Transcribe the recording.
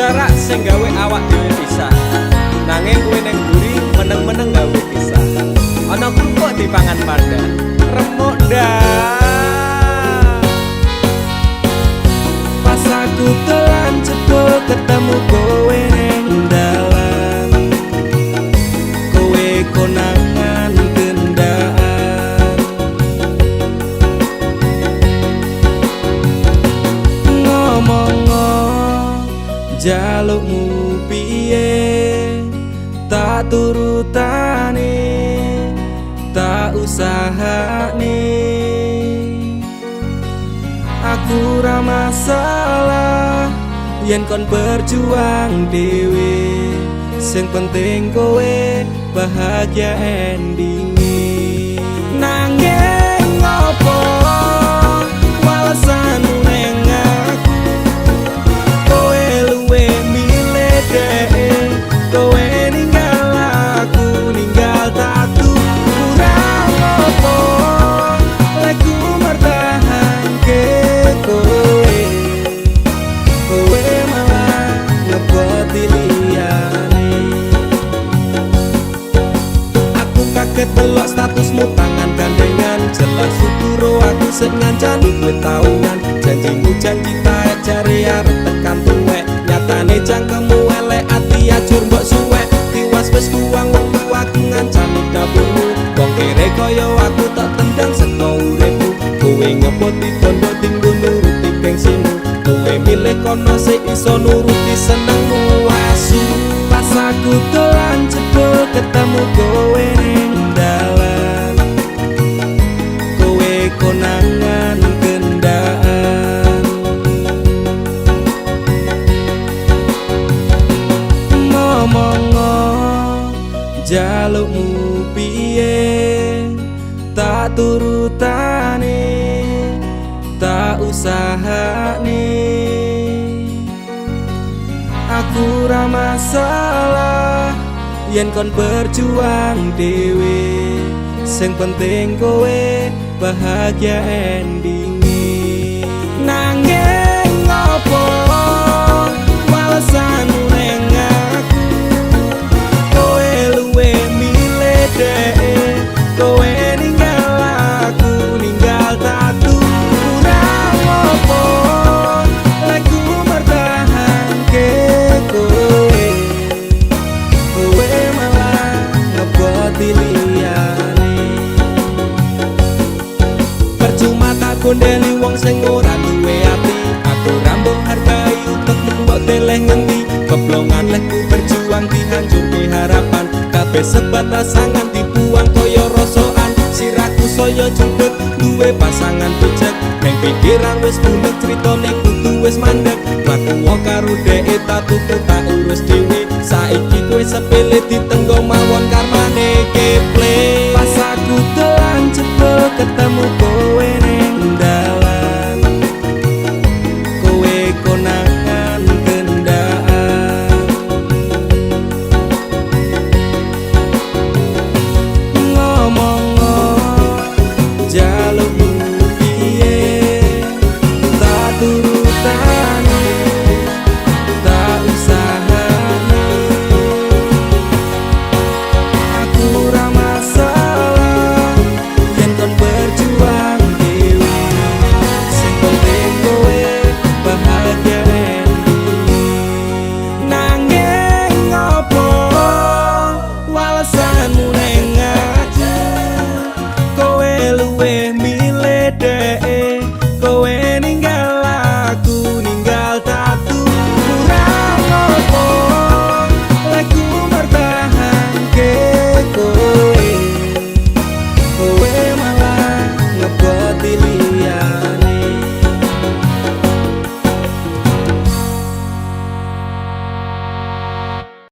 jarak sing gawe awak dhewe pisah. Nanging kowe ning mburi meneng-meneng gawe pisah. Ana krupuk dipangan panda, remuk dah. Pas aku telan jebul ketemu kowe ning dalan, kowe konangan gendaan. Ngomong jalukmu piye, tak turutane, tak usahane. Aku ra masalah yen kon berjuang dhewe, sing penting kowe bahagia endinge. Nanging ngopo walesanmu ning aku, kowe luwe milih dhek, kowe ninggal aku ninggal tatu. Kurang ngopo lek ku mertahanke kowe, kowe malah ngeboti liyane. Aku kaget delok statusmu tangan gandengan, jelas uturo aku sing ngancani kowe taunan. Janjimu janji taek jare arep tekan tuwek, nyatane cangkemmu elek ati ajur mbok suwek. Tiwas wis kuwang wektu aku ngancani dapurmu, wong kere kaya aku tak tendang seko uripmu. Kowe ngepoti bondo tinggo nuruti gengsimu, kowe milih kono sik iso nuruti senengmu asu. Pas aku dolan jebul ketemu kowe ning dalan, kowe konangan gendaan. Ngomong jalukmu piye, tak turutane, tak usahane. Aku ra masalah yen kon berjuang dhewe, sing penting kowe bahagia endinge. Nanging ngopo walesanmu ning aku, kowe luwe milih dhek, kowe ninggal aku ninggal tatu. Kurang ngopo lek ku mertahanke kowe, kowe malah ngeboti liyane. Percuma tak gondeli wong sing ora duwe ati, aku ra mbok hargai utekmu mbok teleh ngendi. Keblongan lek ku berjuang dihancurke harapan, kabeh sebatas sangan dibuang kaya rosokan. Siraku saya jundut duwe pasangan becek, neng pikiran wis bunek critane kudu wis mandek. Laku karo